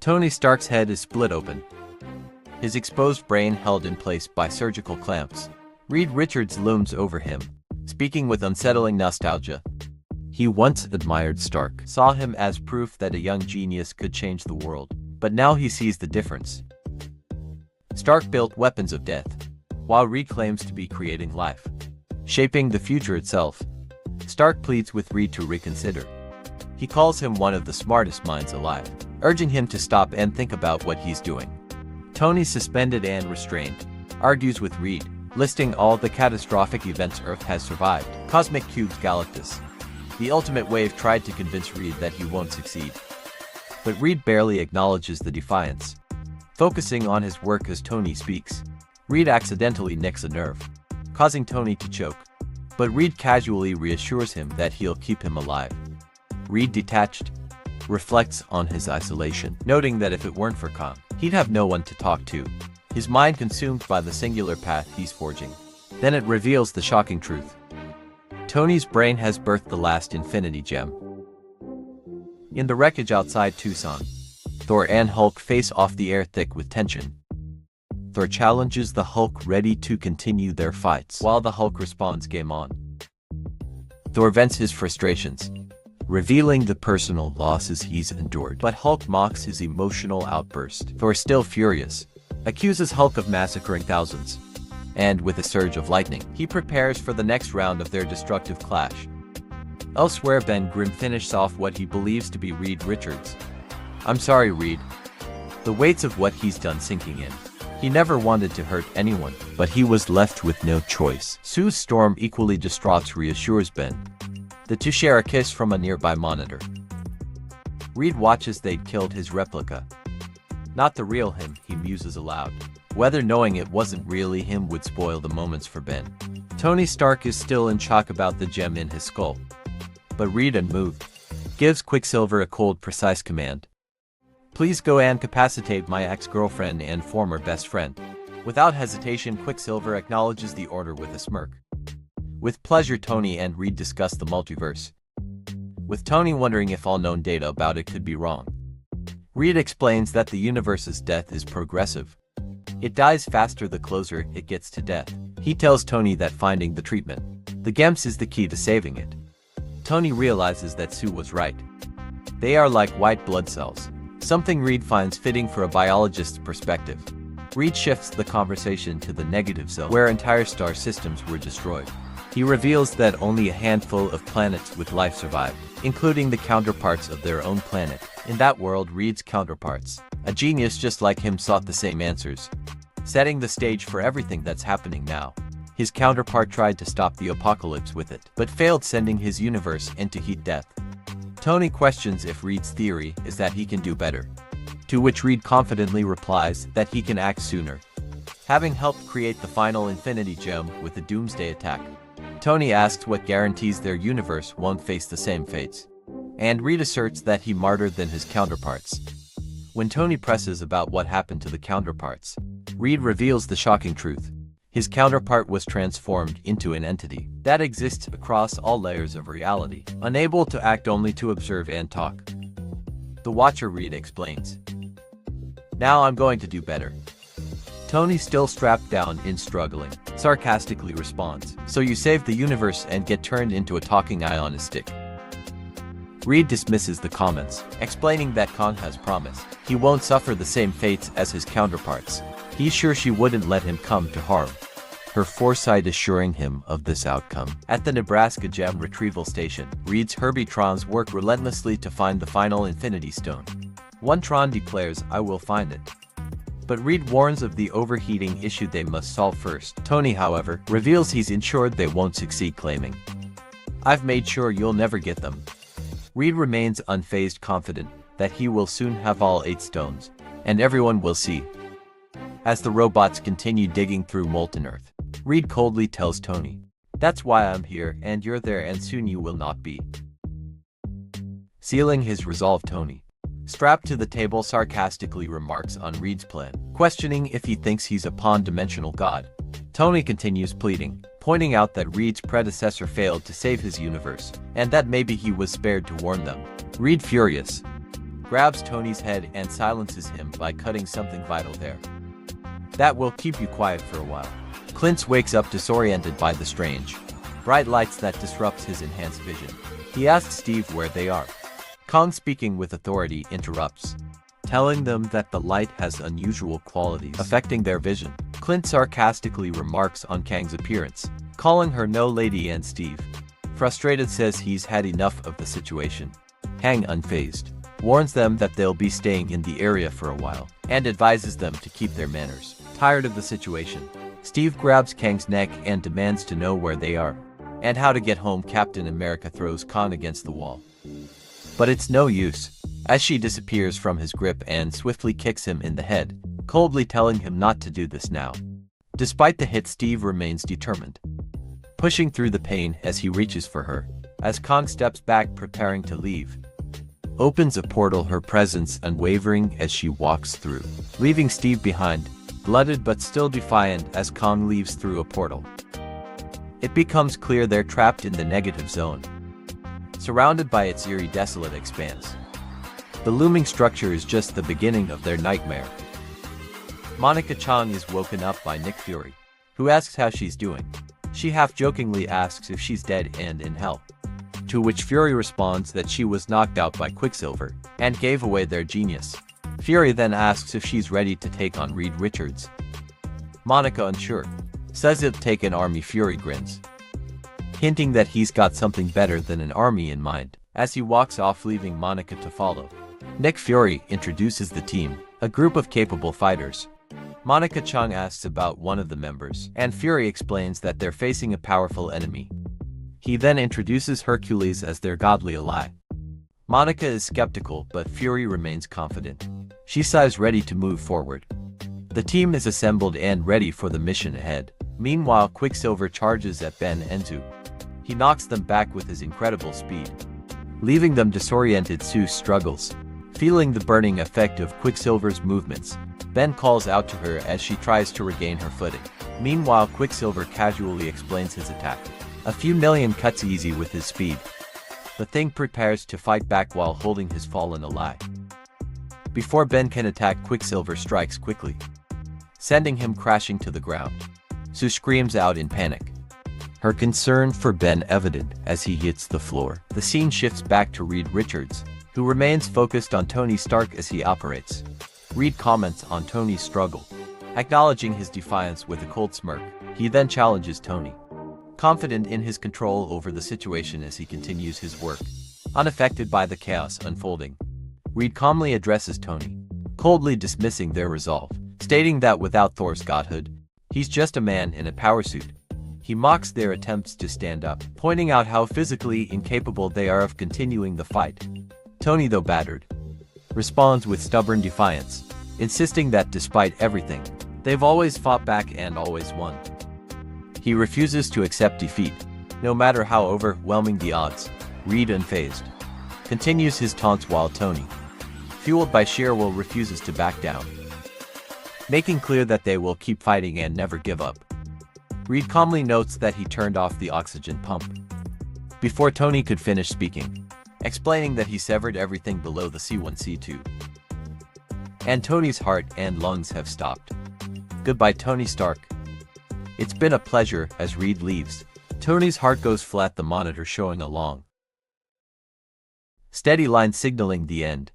Tony Stark's head is split open, his exposed brain held in place by surgical clamps. Reed Richards looms over him, speaking with unsettling nostalgia. He once admired Stark, saw him as proof that a young genius could change the world, but now he sees the difference. Stark built weapons of death, while Reed claims to be creating life, shaping the future itself. Stark pleads with Reed to reconsider. He calls him one of the smartest minds alive, urging him to stop and think about what he's doing. Tony, suspended and restrained, argues with Reed, listing all the catastrophic events Earth has survived. Cosmic Cubes Galactus. The Ultimate Wave tried to convince Reed that he won't succeed, but Reed barely acknowledges the defiance. Focusing on his work as Tony speaks, Reed accidentally nicks a nerve, causing Tony to choke, but Reed casually reassures him that he'll keep him alive. Reed, detached, reflects on his isolation, noting that if it weren't for Kang, he'd have no one to talk to, his mind consumed by the singular path he's forging. Then it reveals the shocking truth. Tony's brain has birthed the last Infinity Gem. In the wreckage outside Tucson, Thor and Hulk face off, the air thick with tension. Thor challenges the Hulk, ready to continue their fights, while the Hulk responds, "Game on." Thor vents his frustrations, revealing the personal losses he's endured, but Hulk mocks his emotional outburst. Thor, still furious, accuses Hulk of massacring thousands, and with a surge of lightning, he prepares for the next round of their destructive clash. Elsewhere, Ben Grimm finishes off what he believes to be Reed Richards. "I'm sorry, Reed." The weights of what he's done sinking in. He never wanted to hurt anyone, but he was left with no choice. Sue Storm, equally distraught, reassures Ben. The two share a kiss from a nearby monitor. Reed watches. They'd killed his replica, not the real him, he muses aloud. Whether knowing it wasn't really him would spoil the moments for Ben. Tony Stark is still in shock about the gem in his skull, but Reed, unmoved, gives Quicksilver a cold, precise command. "Please go and incapacitate my ex-girlfriend and former best friend." Without hesitation, Quicksilver acknowledges the order with a smirk. With pleasure, Tony and Reed discuss the multiverse, with Tony wondering if all known data about it could be wrong. Reed explains that the universe's death is progressive. It dies faster the closer it gets to death. He tells Tony that finding the treatment, the GEMS, is the key to saving it. Tony realizes that Sue was right. They are like white blood cells, something Reed finds fitting for a biologist's perspective. Reed shifts the conversation to the negative zone, where entire star systems were destroyed. He reveals that only a handful of planets with life survived, including the counterparts of their own planet. In that world, Reed's counterparts, a genius just like him, sought the same answers, setting the stage for everything that's happening now. His counterpart tried to stop the apocalypse with it, but failed, sending his universe into heat death. Tony questions if Reed's theory is that he can do better, to which Reed confidently replies that he can act sooner, having helped create the final Infinity Gem with the Doomsday attack. Tony asks what guarantees their universe won't face the same fates, and Reed asserts that he martyred than his counterparts. When Tony presses about what happened to the counterparts, Reed reveals the shocking truth. His counterpart was transformed into an entity that exists across all layers of reality, unable to act, only to observe and talk. "The Watcher," Reed explains. "Now I'm going to do better." Tony, still strapped down and struggling, sarcastically responds, "So you save the universe and get turned into a talking eye on a stick." Reed dismisses the comments, explaining that Kang has promised he won't suffer the same fates as his counterparts. He's sure she wouldn't let him come to harm, her foresight assuring him of this outcome. At the Nebraska Gem Retrieval Station, Reed's Herbitrons work relentlessly to find the final Infinity Stone. One Tron declares, "I will find it," but Reed warns of the overheating issue they must solve first. Tony, however, reveals he's ensured they won't succeed, claiming, "I've made sure you'll never get them." Reed remains unfazed, confident that he will soon have all 8 stones, and everyone will see. As the robots continue digging through molten earth, Reed coldly tells Tony, "That's why I'm here, and you're there, and soon you will not be." Sealing his resolve, Tony, strapped to the table, sarcastically remarks on Reed's plan, questioning if he thinks he's a pawn-dimensional god. Tony continues pleading, pointing out that Reed's predecessor failed to save his universe, and that maybe he was spared to warn them. Reed, furious, grabs Tony's head and silences him by cutting something vital there. That will keep you quiet for a while. Clint wakes up disoriented by the strange, bright lights that disrupts his enhanced vision. He asks Steve where they are. Kong, speaking with authority, interrupts, telling them that the light has unusual qualities affecting their vision. Clint sarcastically remarks on Kang's appearance, calling her no lady, and Steve, frustrated, says he's had enough of the situation. Kang, unfazed, warns them that they'll be staying in the area for a while, and advises them to keep their manners. Tired of the situation, Steve grabs Kang's neck and demands to know where they are, and how to get home. Captain America throws Kong against the wall, but it's no use, as she disappears from his grip and swiftly kicks him in the head, coldly telling him not to do this now. Despite the hit, Steve remains determined, pushing through the pain as he reaches for her. As Kong steps back, preparing to leave, opens a portal, her presence unwavering as she walks through, leaving Steve behind, blooded but still defiant. As Kong leaves through a portal, it becomes clear they're trapped in the negative zone, surrounded by its eerie, desolate expanse. The looming structure is just the beginning of their nightmare. Monica Chang is woken up by Nick Fury, who asks how she's doing. She half-jokingly asks if she's dead and in hell, to which Fury responds that she was knocked out by Quicksilver and gave away their genius. Fury then asks if she's ready to take on Reed Richards. Monica, unsure, says it'll take an army. Fury grins, hinting that he's got something better than an army in mind, as he walks off, leaving Monica to follow. Nick Fury introduces the team, a group of capable fighters. Monica Chang asks about one of the members, and Fury explains that they're facing a powerful enemy. He then introduces Hercules as their godly ally. Monica is skeptical, but Fury remains confident. She sighs, ready to move forward. The team is assembled and ready for the mission ahead. Meanwhile, Quicksilver charges at Ben and Sue. He knocks them back with his incredible speed, leaving them disoriented. Sue struggles, feeling the burning effect of Quicksilver's movements. Ben calls out to her as she tries to regain her footing. Meanwhile, Quicksilver casually explains his attack. A few million cuts easy with his speed. The Thing prepares to fight back while holding his fallen ally. Before Ben can attack, Quicksilver strikes quickly, sending him crashing to the ground. Sue screams out in panic, her concern for Ben evident as he hits the floor. The scene shifts back to Reed Richards, who remains focused on Tony Stark as he operates. Reed comments on Tony's struggle, acknowledging his defiance with a cold smirk. He then challenges Tony, confident in his control over the situation as he continues his work, unaffected by the chaos unfolding. Reed calmly addresses Tony, coldly dismissing their resolve, stating that without Thor's godhood, he's just a man in a power suit. He mocks their attempts to stand up, pointing out how physically incapable they are of continuing the fight. Tony, though battered, responds with stubborn defiance, insisting that despite everything, they've always fought back and always won. He refuses to accept defeat, no matter how overwhelming the odds. Reed, unfazed, continues his taunts while Tony, fueled by sheer will, refuses to back down, making clear that they will keep fighting and never give up. Reed calmly notes that he turned off the oxygen pump before Tony could finish speaking, explaining that he severed everything below the C1 C2, and Tony's heart and lungs have stopped. Goodbye, Tony Stark. It's been a pleasure. As Reed leaves, Tony's heart goes flat, the monitor showing a long, steady line signaling the end.